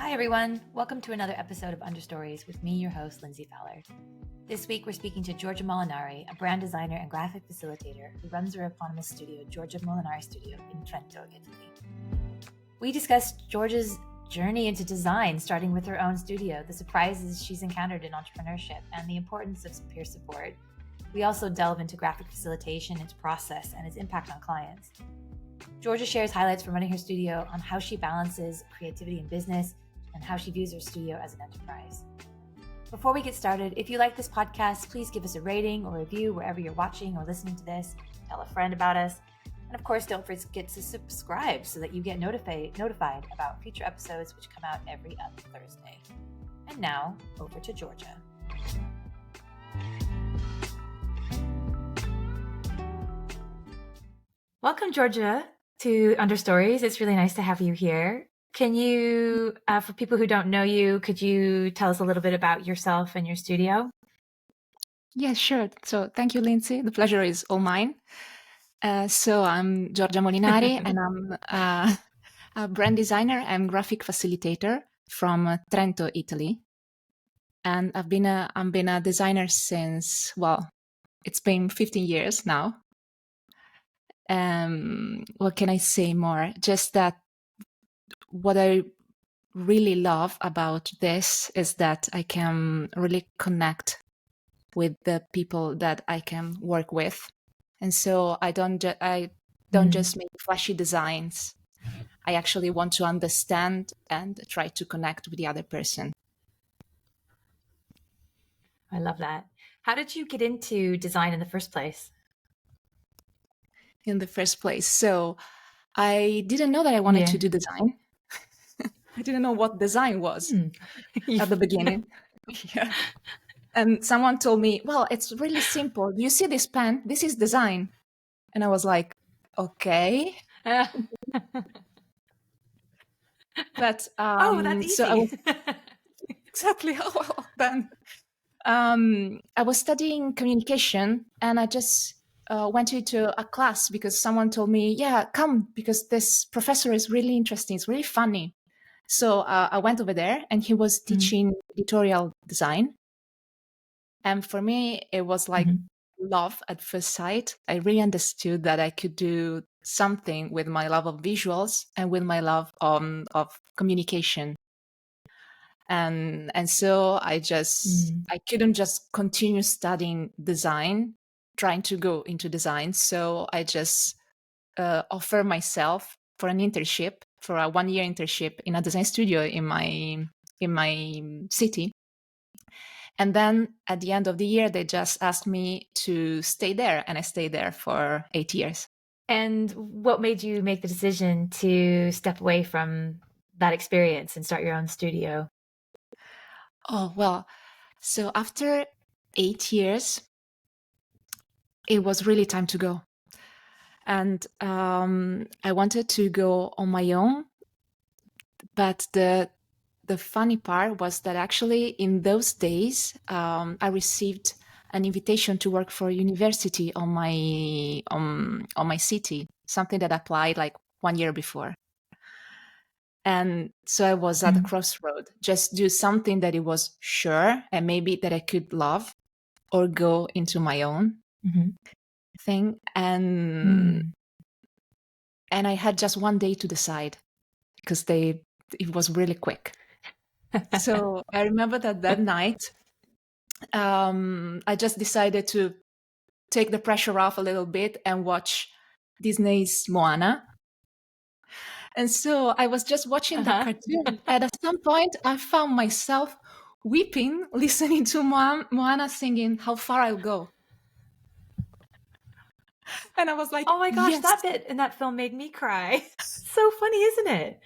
Hi everyone, welcome to another episode of Understories with me, your host, Lindsay Fowler. This week we're speaking to Giorgia Molinari, a brand designer and graphic facilitator who runs her eponymous studio, Giorgia Molinari Studio in Trento, Italy. We discussed Giorgia's journey into design, starting with her own studio, the surprises she's encountered in entrepreneurship, and the importance of peer support. We also delve into graphic facilitation, its process, and its impact on clients. Giorgia shares highlights from running her studio on how she balances creativity and business, and how she views her studio as an enterprise. Before we get started, if you like this podcast, please give us a rating or review wherever you're watching or listening to this. Tell a friend about us. And of course, don't forget to subscribe so that you get notified about future episodes which come out every other Thursday. And now, over to Giorgia. Welcome, Giorgia, to Understories. It's really nice to have you here. Can you, for people who don't know you, could you tell us a little bit about yourself and your studio? Yeah, sure. So thank you, Lindsay. The pleasure is all mine. So I'm Giorgia Molinari, and I'm a brand designer and graphic facilitator from Trento, Italy. And I've been a designer since, well, it's been 15 years now. What can I say more? Just that what I really love about this is that I can really connect with the people that I can work with. And so I don't just make flashy designs. I actually want to understand and try to connect with the other person. I love that. How did you get into design in the first place? So I didn't know that I wanted to do design. I didn't know what design was at the beginning. Yeah. And someone told me, well, it's really simple. Do you see this pen? This is design. And I was like, okay. But that's easy. So exactly. Well, then I was studying communication, and I just went into a class because someone told me, yeah, come, because this professor is really interesting. It's really funny. So I went over there, and he was teaching editorial design. And for me, it was like love at first sight. I really understood that I could do something with my love of visuals and with my love of communication. And so I couldn't just continue studying design, trying to go into design. So I just offered myself for an internship, for a 1-year internship in a design studio in my city. And then at the end of the year, they just asked me to stay there, and I stayed there for 8 years. And what made you make the decision to step away from that experience and start your own studio? Oh, well, so after 8 years, it was really time to go. And I wanted to go on my own. But the funny part was that actually in those days, I received an invitation to work for a university on my city, something that applied like 1 year before. And so I was at a crossroad, just do something that it was sure and maybe that I could love, or go into my own thing. And I had just 1 day to decide, because it was really quick. So I remember that night, I just decided to take the pressure off a little bit and watch Disney's Moana. And so I was just watching the cartoon, and at some point I found myself weeping, listening to Moana singing "How Far I'll Go." And I was like, oh my gosh, yes. That bit in that film made me cry. So funny, isn't it?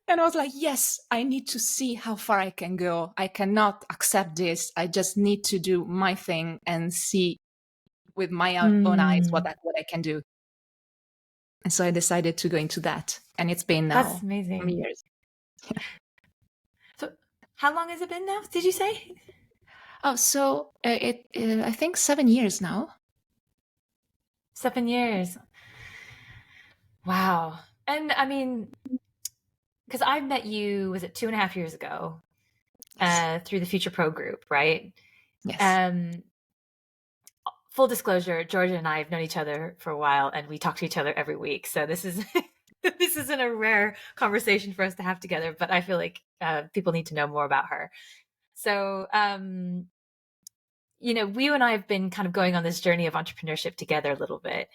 And I was like, yes, I need to see how far I can go. I cannot accept this. I just need to do my thing and see with my own eyes what I can do. And so I decided to go into that. And it's been now That's amazing. some years. So how long has it been now, did you say? Oh, so I think 7 years now. 7 years. Wow. And I mean, because I met you, was it 2.5 years ago, Yes. through the Future Pro group, right? Yes. Um, Full disclosure, Georgia and I have known each other for a while, and we talk to each other every week. So this is this isn't a rare conversation for us to have together, but I feel like people need to know more about her. So, you and I have been kind of going on this journey of entrepreneurship together a little bit.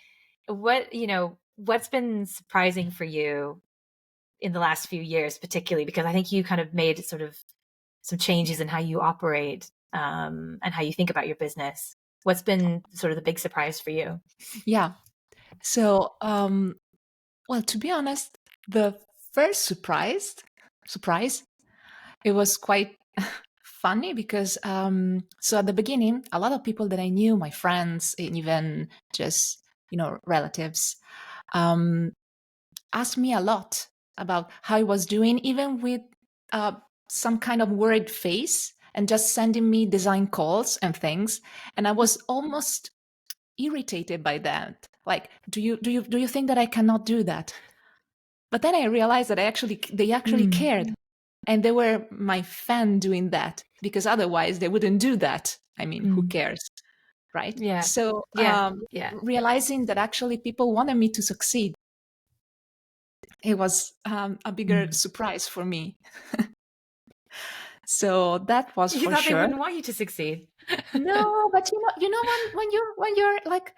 What's been surprising for you in the last few years, particularly because I think you kind of made sort of some changes in how you operate, and how you think about your business. What's been sort of the big surprise for you? Yeah. So, well, to be honest, the first surprise, it was quite funny because so at the beginning, a lot of people that I knew, my friends, and even just relatives, um, asked me a lot about how I was doing, even with uh, some kind of worried face, and just sending me design calls and things. And I was almost irritated by that. Like, do you think that I cannot do that? But then I realized that they actually Mm. cared, and they were my fan doing that, because otherwise they wouldn't do that. I mean, who Mm. cares, right? Yeah. So Yeah. Yeah. realizing that actually people wanted me to succeed, it was a bigger Mm. surprise for me. So that was You for thought they sure. wouldn't want you to succeed. No, but when you're like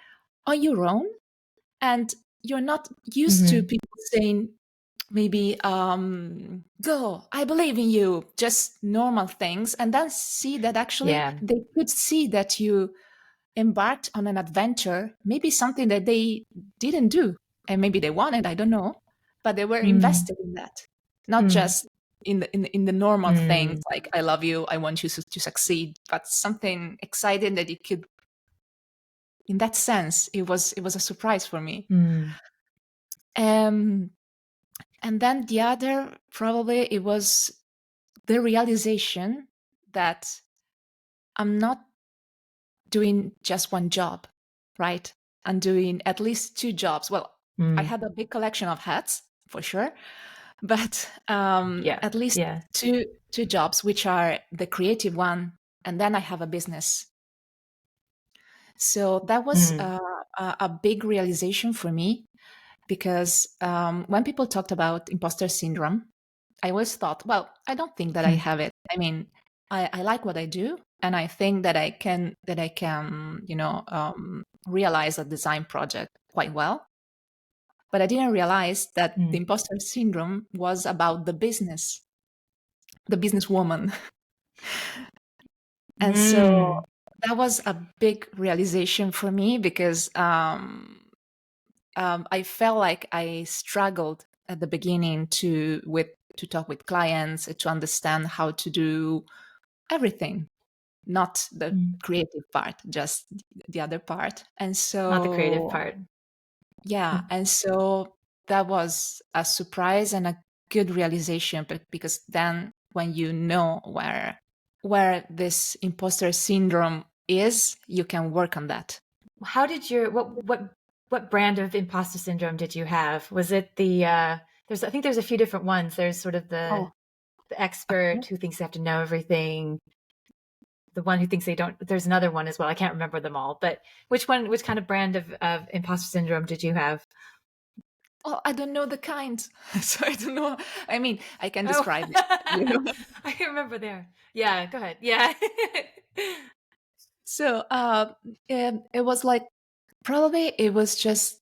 on your own, and you're not used to Hmm. people saying, maybe go, I believe in you, just normal things, and then see that actually Yeah. they could see that you embarked on an adventure, maybe something that they didn't do, and maybe they wanted, I don't know, but they were Mm. invested in that, not Mm. just in the normal things Mm. like I love you, I want you to succeed, but something exciting that you could. In that sense, it was a surprise for me. Mm. um and then the other, probably, it was the realization that I'm not doing just one job, right? I'm doing at least two jobs. Well, I Mm. had a big collection of hats for sure, but Yeah. at least Yeah. two jobs, which are the creative one, and then I have a business. So that was Mm. a big realization for me, because when people talked about imposter syndrome, I always thought, well, I don't think that I Mm. have it. I mean, I like what I do, and I think that I can realize a design project quite well. But I didn't realize that the Mm. imposter syndrome was about the business, the businesswoman. And so Mm. that was a big realization for me, because I felt like I struggled at the beginning to talk with clients, to understand how to do everything, not the Mm. creative part, just the other part. And Not the creative so, part. yeah, Mm. and so that was a surprise and a good realization, but because then when you know where this imposter syndrome is, you can work on that. How did your what brand of imposter syndrome did you have? Was it the I think there's a few different ones. There's sort of Oh, the okay. expert who thinks they have to know everything, the one who thinks they don't. There's another one as well. I can't remember them all, but which kind of brand of imposter syndrome did you have? Oh, I don't know the kind. So I don't know. I mean, I can Oh, describe it. You know? I can remember there. Yeah, go ahead. Yeah. So it was like, probably it was just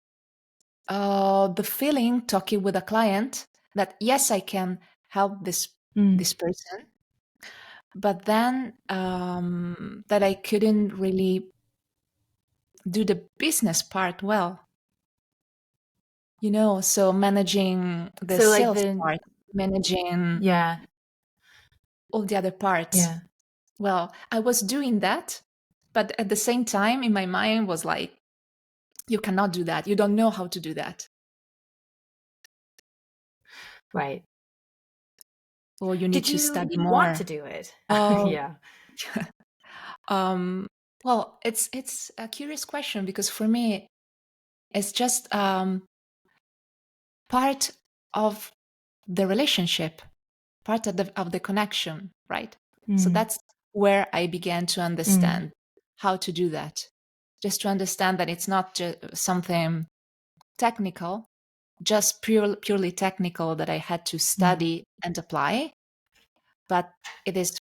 the feeling talking with a client that yes, I can help Mm. this person, but then that I couldn't really do the business part well. So managing the So like sales the part, managing yeah, all the other parts. yeah, Well, I was doing that, but at the same time, in my mind was like, you cannot do that. You don't know how to do that. right. Or you need Did to you study want to more. do it? Oh, Yeah. um, well, it's a curious question, because for me, it's just part of the relationship, part of the connection, right? So that's where I began to understand how to do that. Just to understand that it's not just something technical, just purely technical that I had to study and apply, but it is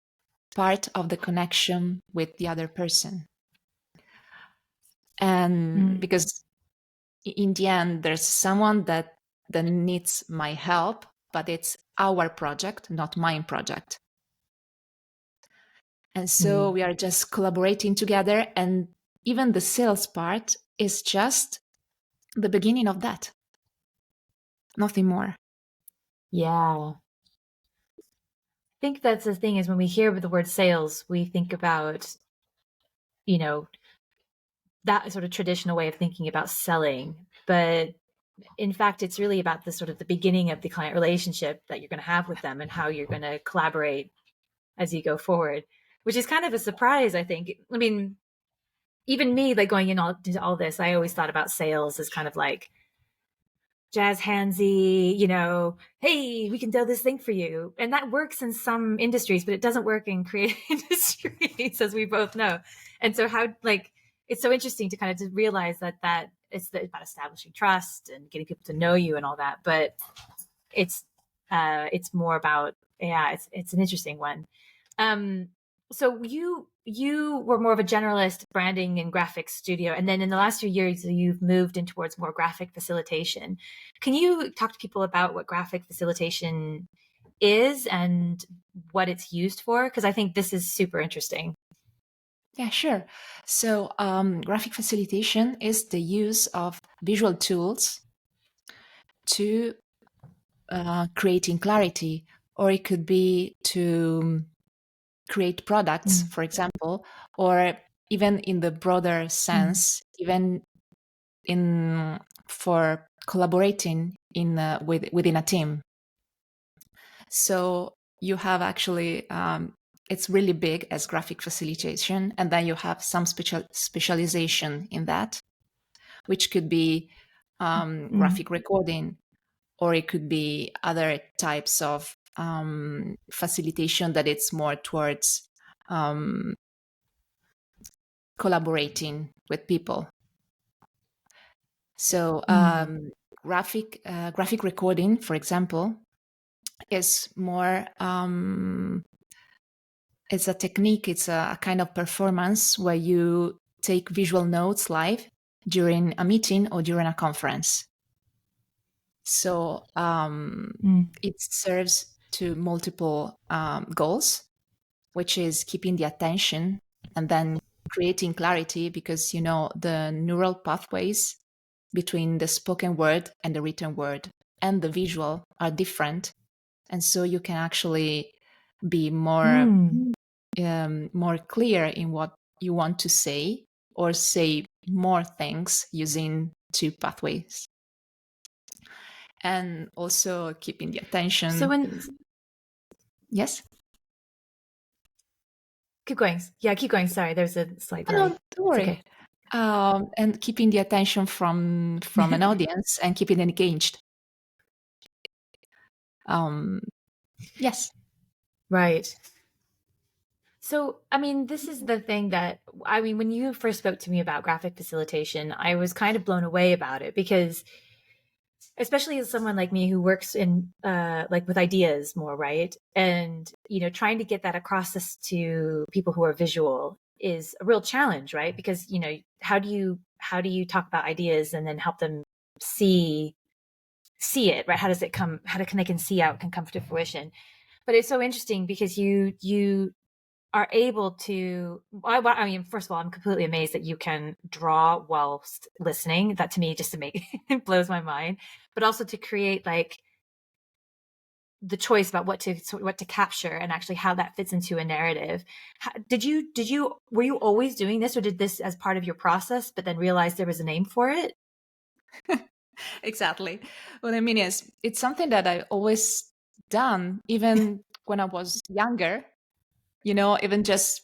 part of the connection with the other person. And because in the end, there's someone that needs my help, but it's our project, not my project. And so we are just collaborating together. And even the sales part is just the beginning of that. Nothing more. Yeah. I think that's the thing is when we hear the word sales, we think about, you know, that sort of traditional way of thinking about selling. But in fact, it's really about the sort of the beginning of the client relationship that you're going to have with them and how you're going to collaborate as you go forward, which is kind of a surprise, I think. I mean, even me, like going into all this, I always thought about sales as kind of like jazz handsy, hey, we can do this thing for you. And that works in some industries, but it doesn't work in creative industries, as we both know. And so it's so interesting to kind of to realize that it's about establishing trust and getting people to know you and all that. But it's more about, it's an interesting one. So you were more of a generalist branding and graphics studio, and then in the last few years you've moved in towards more graphic facilitation. Can you talk to people about what graphic facilitation is and what it's used for? Because I think this is super interesting. Yeah, sure. So graphic facilitation is the use of visual tools to creating clarity, or it could be to create products, for example, or even in the broader sense, even for collaborating within a team. So you have actually it's really big as graphic facilitation, and then you have some specialization in that, which could be graphic recording, or it could be other types of facilitation that it's more towards collaborating with people. So graphic recording, for example, is more it's a technique, it's a kind of performance where you take visual notes live during a meeting or during a conference. So it serves to multiple goals, which is keeping the attention and then creating clarity, because the neural pathways between the spoken word and the written word and the visual are different, and so you can actually be more clear in what you want to say, or say more things using two pathways, and also keeping the attention. So Yes. Keep going. Yeah, keep going. Sorry, there's a slight delay. No, don't worry. Okay. And keeping the attention from an audience and keeping it engaged. Yes. Right. So, I mean, this is the thing that, when you first spoke to me about graphic facilitation, I was kind of blown away about it, because especially as someone like me who works in with ideas more, right? And, trying to get that across this to people who are visual is a real challenge, right? Because, how do you talk about ideas and then help them see it, right? How can they can see how it can come to fruition? But it's so interesting because you are able to, first of all, I'm completely amazed that you can draw whilst listening. That to me just to make it blows my mind. But also to create like the choice about what to capture and actually how that fits into a narrative. Were you always doing this, or did this as part of your process but then realized there was a name for it? Exactly. What I mean is, it's something that I always done, even when I was younger, even just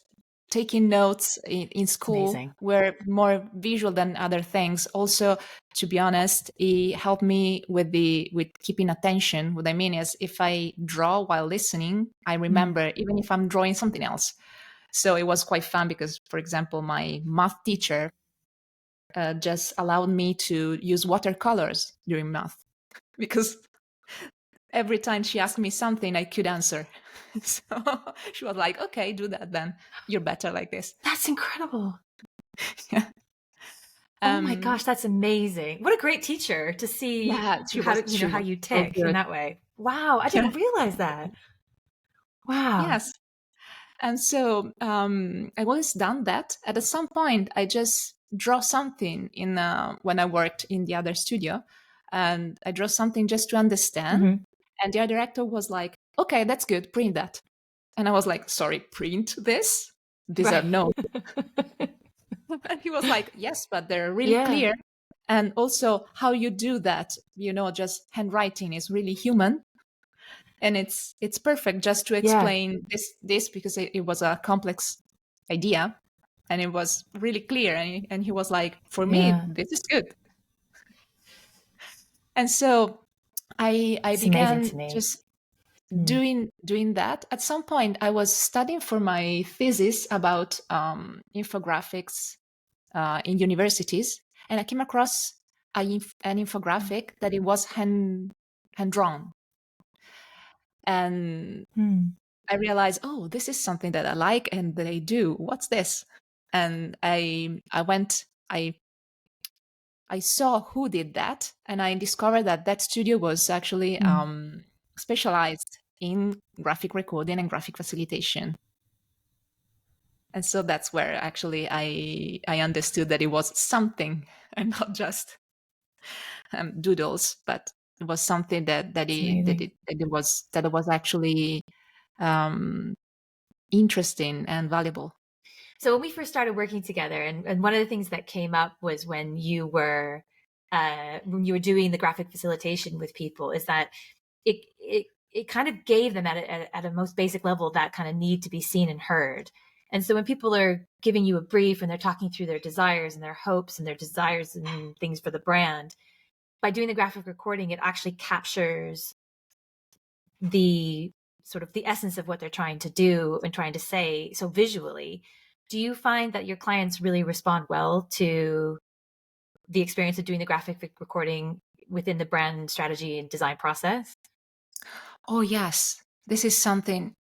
taking notes in school Amazing. were more visual than other things. Also, to be honest, it helped me with keeping attention. What I mean is, if I draw while listening, I remember even if I'm drawing something else. So it was quite fun because, for example, my math teacher just allowed me to use watercolors during math because every time she asked me something, I could answer. So she was like, okay, do that then. You're better like this. That's incredible. Yeah. Oh my gosh, that's amazing. What a great teacher to see how you so tick in good. that way. Wow, I didn't realize that. Wow. Yes. And so I've always done that. At some point, I just draw something when I worked in the other studio, and I draw something just to understand. Mm-hmm. And the other director was like, okay, that's good, print that. And I was like, sorry, print this? These are Right. notes. And he was like, yes, but they're really Yeah. clear. And also how you do that, just handwriting is really human. And it's perfect just to explain this because it was a complex idea and it was really clear. And he was like, for me, this is good. And so I It's amazing began to me. just doing that. At some point, I was studying for my thesis about infographics in universities, and I came across an infographic that it was hand drawn, and I realized, oh, this is something that I like and that I do. What's this? And I saw who did that, and I discovered that studio was actually specialized in graphic recording and graphic facilitation. And so that's where actually I understood that it was something and not just doodles, but it was something that it was actually interesting and valuable. So when we first started working together, and one of the things that came up was when you were doing the graphic facilitation with people, is that it kind of gave them at a most basic level that kind of need to be seen and heard. And so when people are giving you a brief and they're talking through their desires and their hopes and their desires and things for the brand, by doing the graphic recording, it actually captures the sort of the essence of what they're trying to do and trying to say so visually. Do you find that your clients really respond well to the experience of doing the graphic recording within the brand strategy and design process? Oh, yes. This is something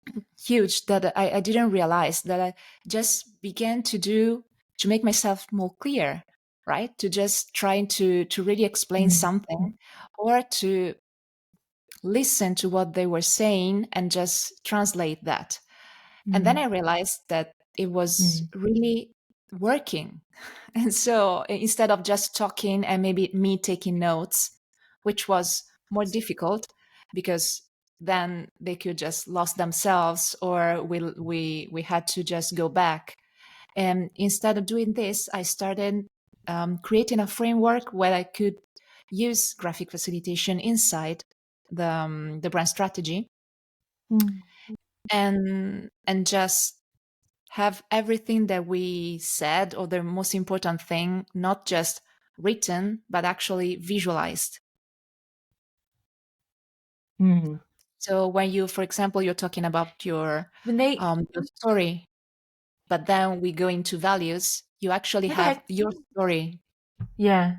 huge that I didn't realize, that I just began to do to make myself more clear, right? To just trying to really explain something, or to listen to what they were saying and just translate that. And then I realized that it was really working. And so instead of just talking and maybe me taking notes, which was more difficult because then they could just lost themselves, or we had to just go back. And instead of doing this, I started creating a framework where I could use graphic facilitation inside the brand strategy, and just have everything that we said, or the most important thing, not just written but actually visualized. So when you, for example, you're talking about your story, but then we go into values, you actually have your story. Yeah.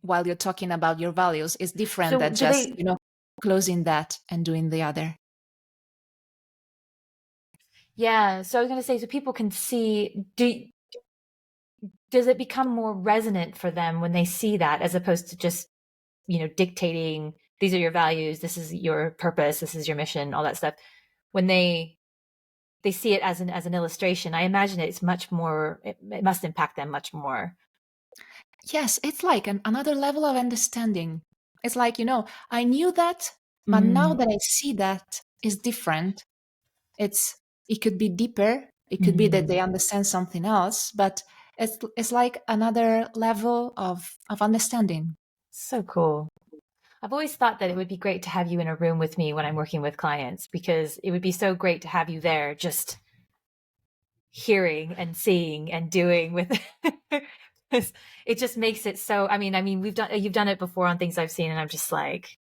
While you're talking about your values, is different So than just closing that and doing the other. Yeah. So I was going to say, so people can see, does it become more resonant for them when they see that, as opposed to just, dictating, these are your values, this is your purpose, this is your mission, all that stuff. When they see it as an illustration, I imagine it's much more, it must impact them much more. Yes, it's like another level of understanding. It's like, I knew that, but now that I see that is different. It could be deeper. It could be that they understand something else, but it's like another level of understanding. So cool. I've always thought that it would be great to have you in a room with me when I'm working with clients, because it would be so great to have you there, just hearing and seeing and doing with it just makes it so, I mean you've done it before on things I've seen, and I'm just like,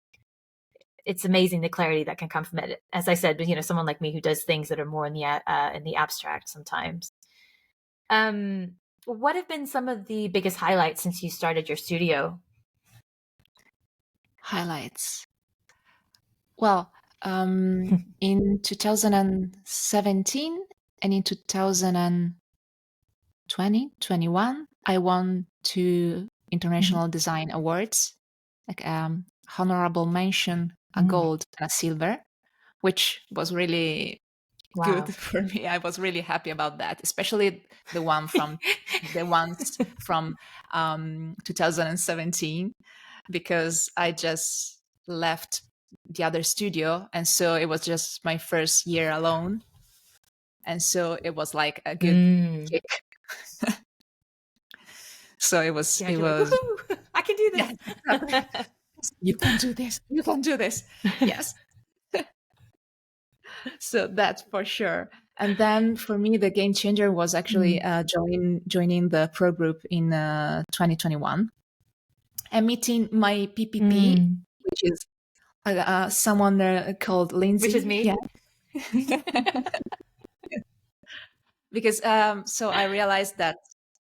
it's amazing the clarity that can come from it. As I said, someone like me who does things that are more in the abstract sometimes. What have been some of the biggest highlights since you started your studio? Highlights. Well, in 2017 and in 2021, I won 2 international design awards, like honorable mention, a gold and a silver, which was really Wow. good for me. I was really happy about that, especially the ones from 2017, because I just left the other studio, and so it was just my first year alone, and so it was like a good kick. So it was like, woohoo, I can do this. Yeah, exactly. You can do this, you can do this. Yes. So that's for sure. And then for me, the game changer was actually joining the pro group in 2021 and meeting my PPP, which is someone called Lindsay. Which is me. Yeah. Because so I realized that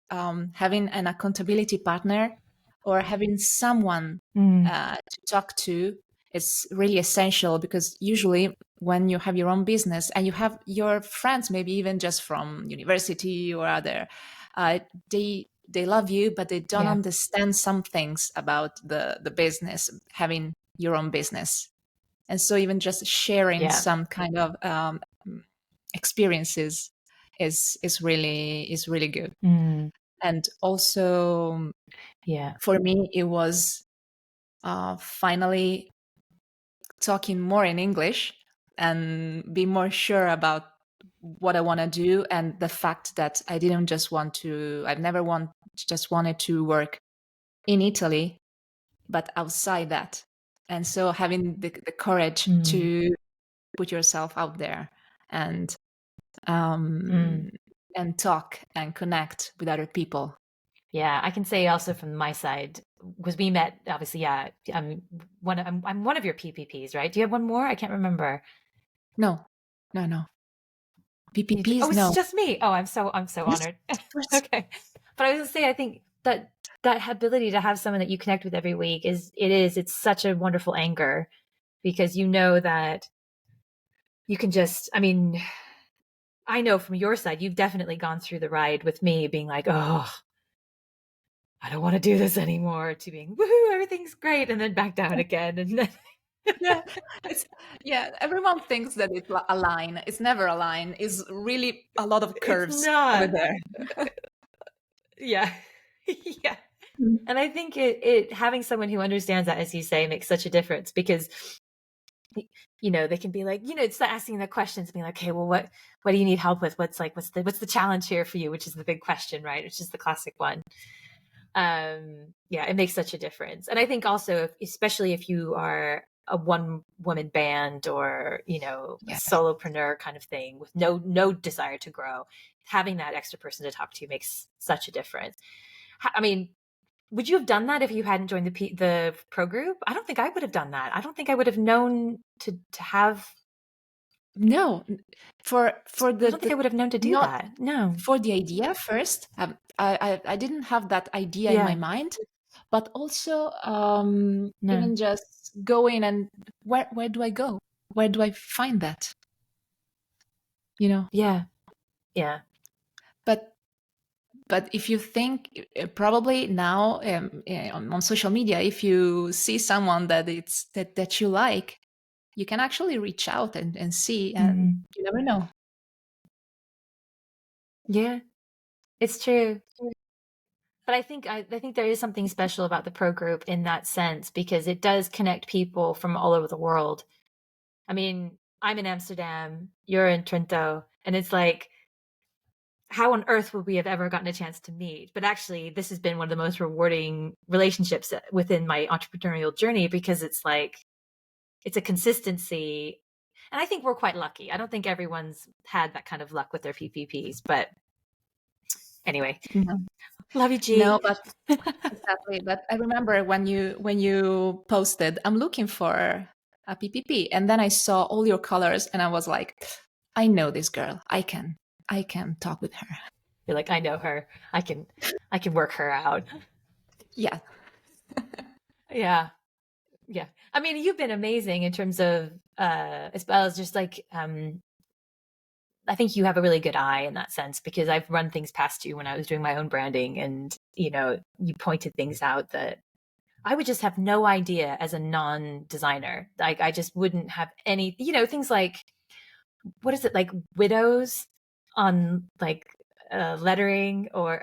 having an accountability partner or having someone to talk to is really essential, because usually when you have your own business and you have your friends, maybe even just from university or other, they love you, but they don't understand some things about the business, having your own business. And so even just sharing some kind of experiences is really good. And also for me, it was finally talking more in English and be more sure about what I want to do, and the fact that I didn't just just wanted to work in Italy, but outside that. And so having the courage to put yourself out there and talk and connect with other people. Yeah, I can say also from my side, because we met, obviously, I'm one of your PPPs, right? Do you have one more? I can't remember. No. PPPs, oh, it's no. just me. Oh, I'm so honored. Okay. But I was gonna say, I think that ability to have someone that you connect with every week it's such a wonderful anchor, because you know that you can just, I mean, I know from your side, you've definitely gone through the ride with me being like, oh, I don't want to do this anymore, to being, woohoo, everything's great, and then back down again. And then everyone thinks that it's a line. It's never a line. It's really a lot of curves over there. Yeah. And I think it having someone who understands that, as you say, makes such a difference, because they can be like, it's asking the questions, being like, okay, well, what do you need help with? What's the challenge here for you? Which is the big question, right? Which is the classic one. It makes such a difference. And I think also, especially if you are a one-woman band or a solopreneur kind of thing with no desire to grow, having that extra person to talk to makes such a difference. I mean, would you have done that if you hadn't joined the pro group? I don't think I would have done that. I don't think I would have known to have. No, for I don't think I would have known to do that. No, for the idea first, I didn't have that idea in my mind, but also even just going and where do I go? Where do I find that? Yeah. But if you think, probably now on social media, if you see someone that you like, you can actually reach out and see, and you never know. Yeah, it's true. But I think there is something special about the pro group in that sense, because it does connect people from all over the world. I mean, I'm in Amsterdam, you're in Trento, and it's like, how on earth would we have ever gotten a chance to meet? But actually, this has been one of the most rewarding relationships within my entrepreneurial journey, because it's like, it's a consistency. And I think we're quite lucky. I don't think everyone's had that kind of luck with their PPPs, but anyway, love you, G. No, but exactly. But I remember when you posted, I'm looking for a PPP, and then I saw all your colors, and I was like, I know this girl. I can talk with her. You're like, I know her. I can work her out. Yeah. Yeah. Yeah. I mean, you've been amazing in terms of as well as just like I think you have a really good eye in that sense, because I've run things past you when I was doing my own branding, and you pointed things out that I would just have no idea as a non-designer. Like I just wouldn't have any, things like, what is it, like widows on like lettering, or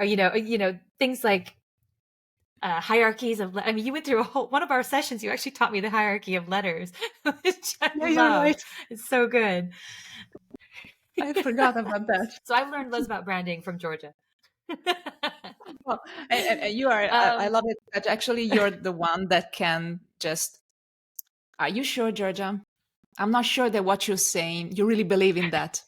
things like hierarchies of. I mean, you went through one of our sessions. You actually taught me the hierarchy of letters, which I Yeah, you're love. right. It's so good. I forgot about that. So I've learned loads about branding from Georgia. Well, and you are, I love it that actually you're the one that can just, are you sure, Georgia? I'm not sure that what you're saying, you really believe in that.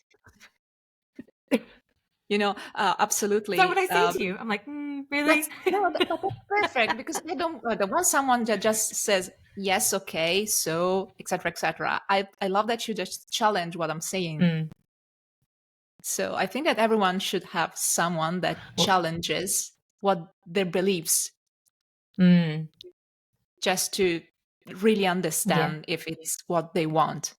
Absolutely. Is that what I say to you? I'm like, really? But that's perfect, because I don't want someone that just says, yes, okay, so, etc., etc. I love that you just challenge what I'm saying. So I think that everyone should have someone that challenges what their beliefs, just to really understand if it's what they want.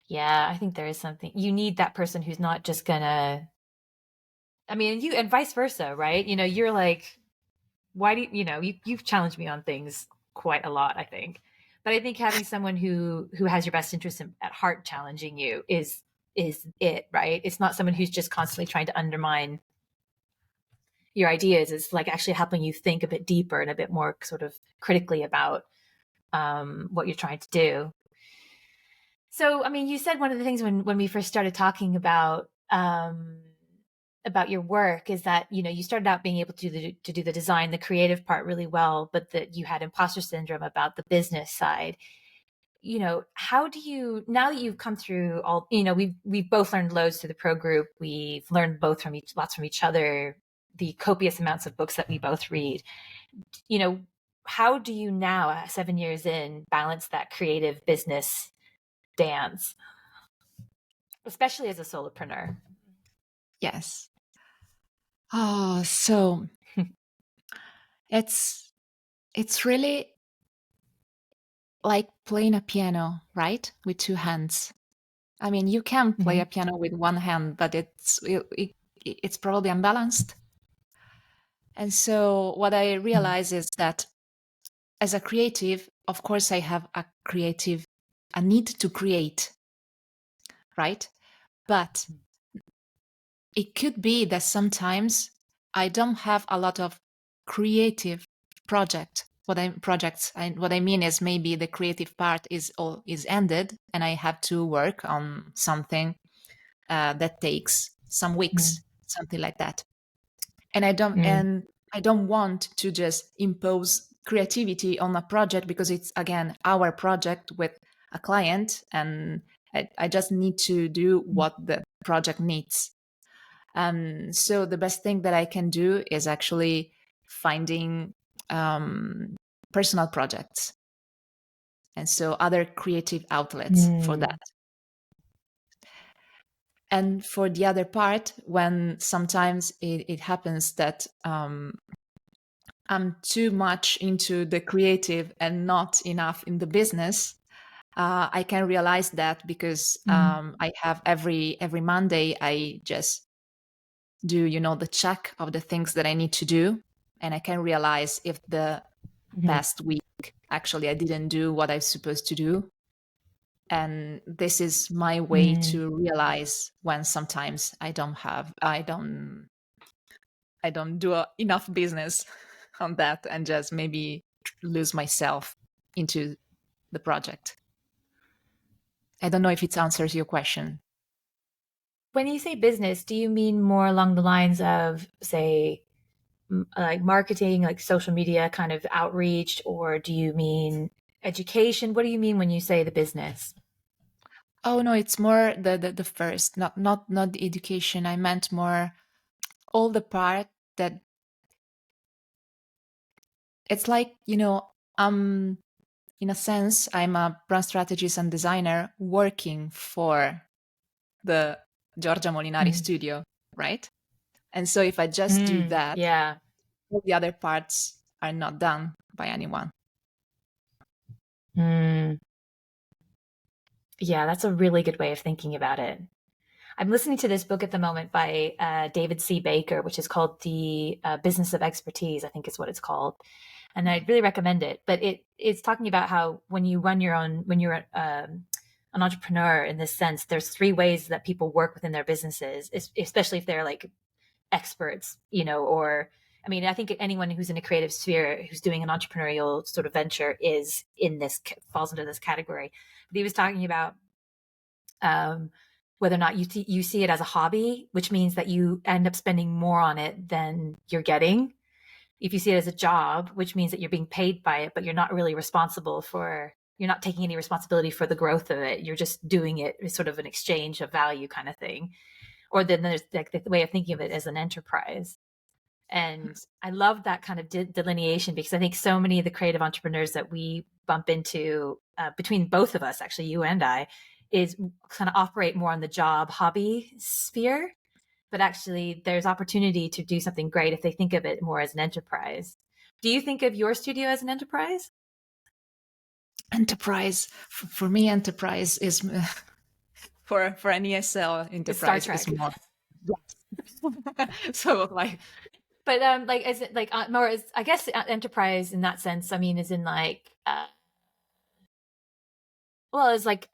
Yeah, I think there is something. You need that person who's not just gonna. I mean, you and vice versa, right? You're like, why do you've challenged me on things quite a lot, I think. But I think having someone who has your best interest at heart challenging you is it, right? It's not someone who's just constantly trying to undermine your ideas. It's like actually helping you think a bit deeper and a bit more sort of critically about what you're trying to do. So, I mean, you said one of the things when we first started talking about your work is that you started out being able to do the design, the creative part really well, but that you had imposter syndrome about the business side. How do you, now that you've come through all, we've both learned loads through the pro group. We've learned lots from each other, the copious amounts of books that we both read. How do you now, 7 years in, balance that creative business dance, especially as a solopreneur? Yes. Oh, so it's really like playing a piano, right? With two hands. I mean, you can play a piano with one hand, but it's probably unbalanced. And so what I realize is that as a creative, of course, I have a need to create, right? But it could be that sometimes I don't have a lot of creative projects. What I mean is maybe the creative part is ended, and I have to work on something that takes some weeks, something like that. And I don't want to just impose creativity on a project, because it's, again, our project with a client, and I just need to do what the project needs. So the best thing that I can do is actually finding personal projects, and so other creative outlets for that. And for the other part, when sometimes it happens that I'm too much into the creative and not enough in the business, I can realize that, because I have every Monday, I just do the check of the things that I need to do, and I can realize if the past week actually I didn't do what I was supposed to do. And this is my way to realize when sometimes I don't do enough business on that, and just maybe lose myself into the project. I don't know if it answers your question. When you say business, do you mean more along the lines of, say, like marketing, like social media kind of outreach, or do you mean education? What do you mean when you say the business? Oh no, it's more the first, not the education. I meant more all the part that it's like, in a sense, I'm a brand strategist and designer working for the Giorgia Molinari Mm. Studio, right? And so if I just do that, Yeah. all the other parts are not done by anyone. Mm. Yeah, that's a really good way of thinking about it. I'm listening to this book at the moment by David C. Baker, which is called The Business of Expertise, I think is what it's called. And I'd really recommend it. But it's talking about how when you run your own, when you're an entrepreneur in this sense, there's three ways that people work within their businesses, especially if they're like experts, or I mean, I think anyone who's in a creative sphere who's doing an entrepreneurial sort of venture is falls into this category. But he was talking about whether or not you see it as a hobby, which means that you end up spending more on it than you're getting. If you see it as a job, which means that you're being paid by it, but you're not really you're not taking any responsibility for the growth of it. You're just doing it as sort of an exchange of value kind of thing. Or then there's like the way of thinking of it as an enterprise. And I love that kind of delineation, because I think so many of the creative entrepreneurs that we bump into between both of us, actually, you and I, is kind of operate more on the job hobby sphere. But actually, there's opportunity to do something great if they think of it more as an enterprise. Do you think of your studio as an enterprise? Enterprise, for me, enterprise is for an ESL It's Star enterprise Trek. is more. So like, but like, is it like more as, I guess, enterprise in that sense? I mean, is in like, well, it's like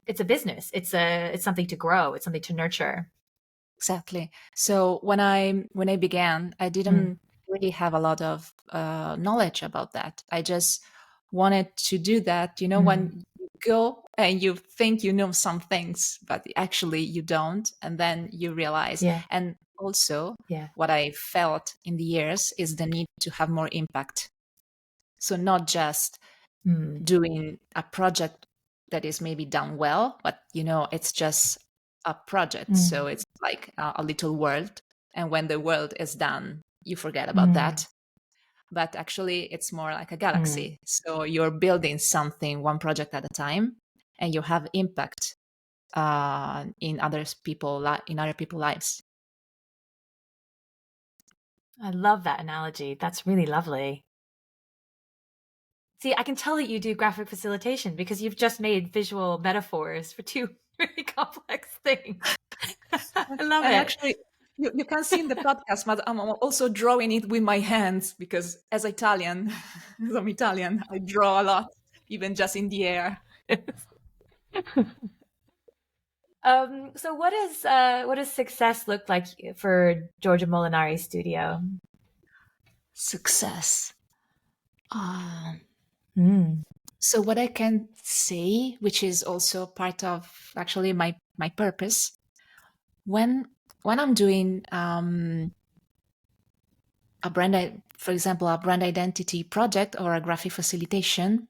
it's a business. It's something to grow. It's something to nurture. exactly. So when I began, I didn't really have a lot of knowledge about that. I just wanted to do that. When you go and you think you know some things, but actually you don't, and then you realize. Yeah. And also, Yeah. what I felt in the years is the need to have more impact. So not just doing a project that is maybe done well, but it's just a project. So it's like a little world. And when the world is done, you forget about that. But actually, it's more like a galaxy. So you're building something, one project at a time, and you have impact in other people's lives. I love that analogy. That's really lovely. See, I can tell that you do graphic facilitation because you've just made visual metaphors for two really complex things. I love And it. actually, you can see in the podcast, but I'm also drawing it with my hands because as Italian, as I'm Italian, I draw a lot, even just in the air. So what does success look like for Giorgia Molinari Studio? Success. So what I can say, which is also part of actually my purpose, when I'm doing for example, a brand identity project or a graphic facilitation,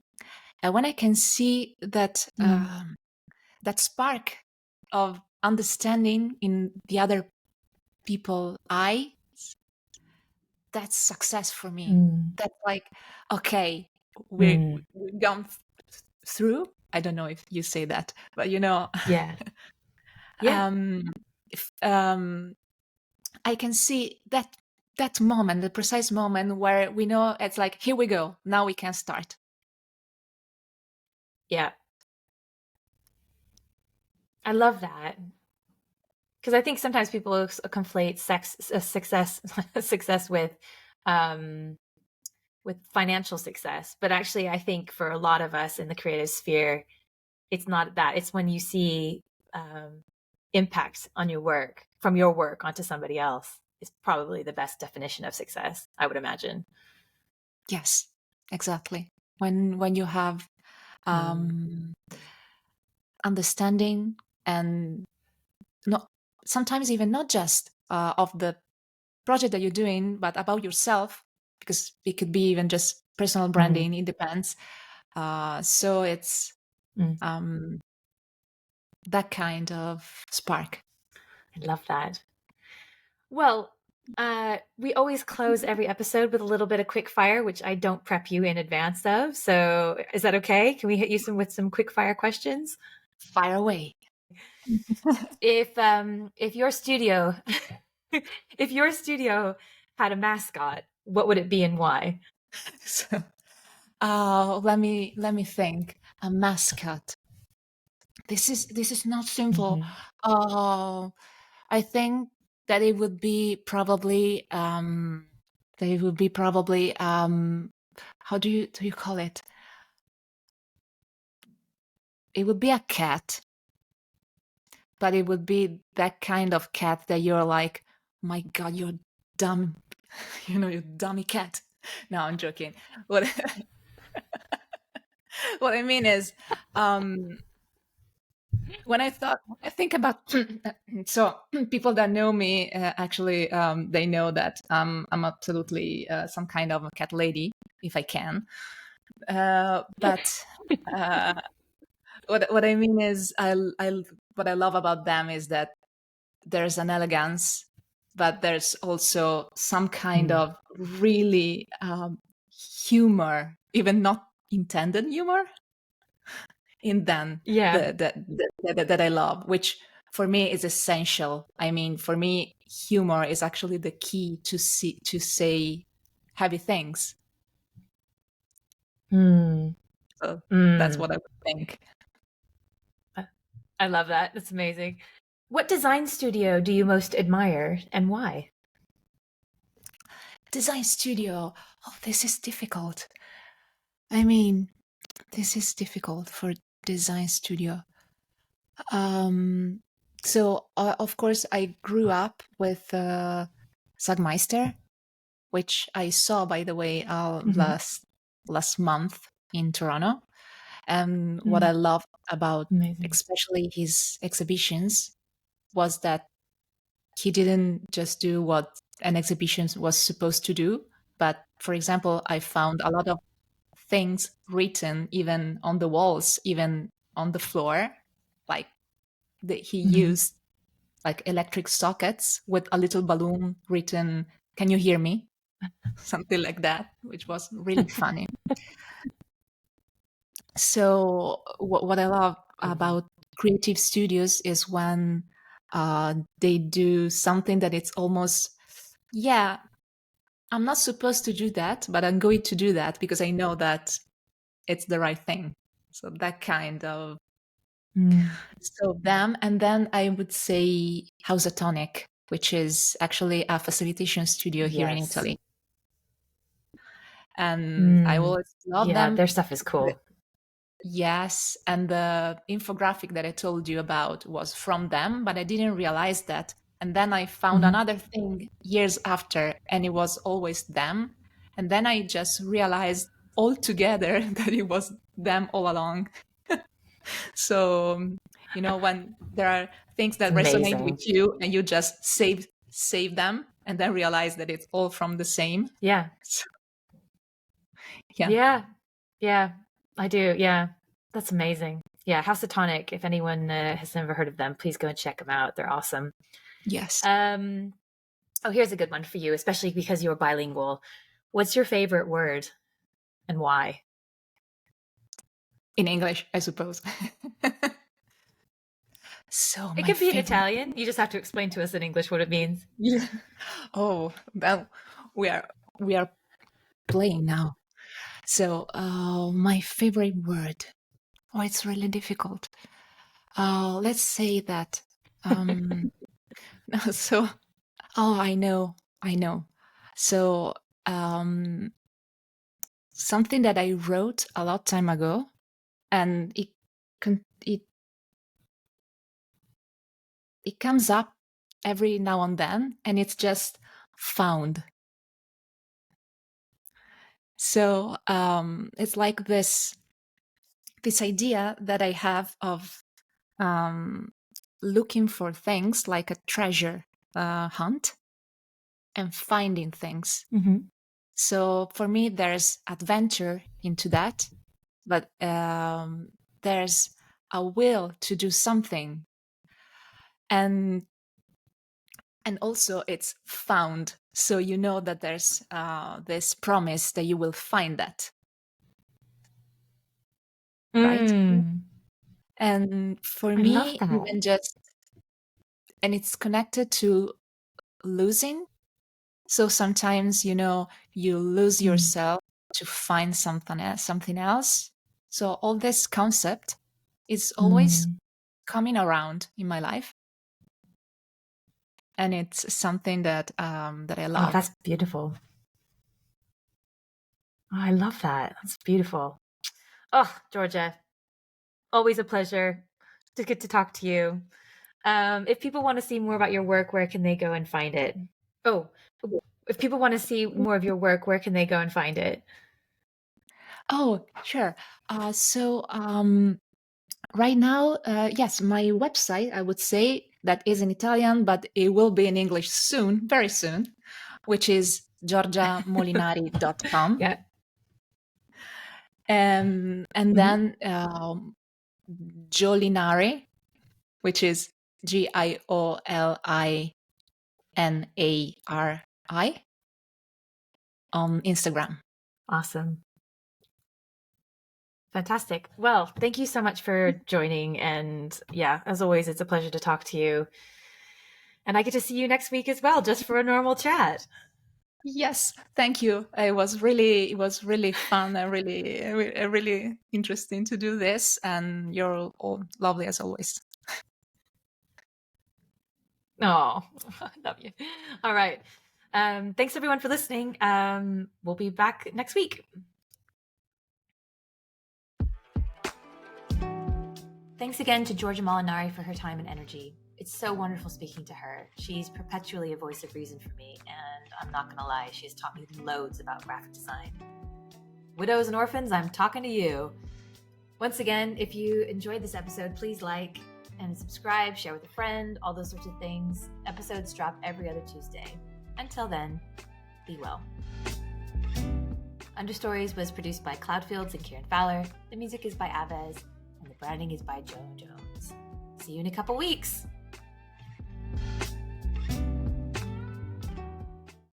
and when I can see that that spark of understanding in the other people eyes, that's success for me. That's like, okay, we've gone through. I don't know if you say that, but Yeah. Yeah. if, I can see that moment, the precise moment where we know it's like, here we go, now we can start. Yeah. I love that. Because I think sometimes people conflate success with financial success, but actually, I think for a lot of us in the creative sphere, it's not that. It's when you see impact on your work from your work onto somebody else is probably the best definition of success, I would imagine. Yes, exactly. When you have understanding and not sometimes even not just of the project that you're doing, but about yourself, because it could be even just personal branding. It depends. So it's Mm. that kind of spark. I love that. Well, we always close every episode with a little bit of quick fire, which I don't prep you in advance of. So is that okay? Can we hit you with some quick fire questions? Fire away. If your studio if your studio had a mascot, what would it be and why? So, let me think. A mascot. This is not simple. Mm-hmm. I think that it would be probably how do you call it? It would be a cat, but it would be that kind of cat that you're like, my God, you're dumb, you dummy cat. No, I'm joking. What what I mean is, when I think about so people that know me actually they know that I'm absolutely some kind of a cat lady if I can. But what I mean is, what I love about them is that there's an elegance, but there's also some kind Mm. of really humor, even not intended humor, in them Yeah. that I love, which for me is essential. I mean, for me, humor is actually the key to say heavy things. Mm. So that's Mm. what I would think. I love that. That's amazing. What design studio do you most admire and why? Design studio. Oh, this is difficult. I mean, this is difficult for design studio. So of course, I grew up with Sagmeister, which I saw, by the way, Mm-hmm. last month in Toronto. And what Mm. I loved about Amazing. especially his exhibitions was that he didn't just do what an exhibition was supposed to do, but for example, I found a lot of things written even on the walls, even on the floor, like that he Mm-hmm. used like electric sockets with a little balloon written, "Can you hear me?" Something like that, which was really funny. So what I love about creative studios is when they do something that it's almost, yeah, I'm not supposed to do that, but I'm going to do that because I know that it's the right thing. So that kind of, Mm. so them. And then I would say Housatonic, which is actually a facilitation studio here in Yes. Italy. And I Mm. always love Yeah, them. their stuff is cool. Yes, and the infographic that I told you about was from them, but I didn't realize that. And then I found Mm-hmm. another thing years after, and it was always them. And then I just realized all together that it was them all along. So, when there are things It's that resonate with amazing. you and you just save them and then realize that it's all from the same. Yeah. So, yeah. Yeah. Yeah. I do. Yeah. That's amazing. Yeah. Housatonic. If anyone has never heard of them, please go and check them out. They're awesome. Yes. Um, oh, here's a good one for you, especially because you're bilingual. What's your favorite word and why? In English, I suppose. So It my could be in favorite. Italian. You just have to explain to us in English what it means. Yeah. Oh, well, we are playing now. So, my favorite word. Oh, it's really difficult. Let's say that. Um, so, oh, I know. So, um, something that I wrote a lot time ago, and it it comes up every now and then, and it's just found. So it's like this idea that I have of um, looking for things like a treasure hunt and finding things. Mm-hmm. So for me, there's adventure into that, but there's a will to do something, and also it's found, so you know that there's this promise that you will find that, right? And for I love me, that. even just, and it's connected to losing. So sometimes, you lose yourself to find something else. So all this concept is always coming around in my life, and it's something that that I Oh, love. that's beautiful. Oh, I love that. That's beautiful. Oh, Giorgia, always a pleasure to get to talk to you. If people want to see more about your work, where can they go and find it? Oh, if people want to see more of your work, where can they go and find it? Oh, sure. So right now, yes, my website, I would say, that is in Italian, but it will be in English soon, very soon, which is giorgiamolinari.com. Yeah. And then Giolinari, which is Giolinari on Instagram. Awesome. Fantastic. Well, thank you so much for joining. And yeah, as always, it's a pleasure to talk to you. And I get to see you next week as well, just for a normal chat. Yes, thank you. It was really fun and really interesting to do this. And you're all lovely as always. Oh, I love you. All right. Thanks everyone for listening. We'll be back next week. Thanks again to Giorgia Molinari for her time and energy. It's so wonderful speaking to her. She's perpetually a voice of reason for me, and I'm not gonna lie, she has taught me loads about graphic design. Widows and orphans, I'm talking to you. Once again, if you enjoyed this episode, please like and subscribe, share with a friend, all those sorts of things. Episodes drop every other Tuesday. Until then, be well. Understories was produced by Cloudfields and Kieran Fowler. The music is by Avez, and the branding is by Joe Jones. See you in a couple weeks.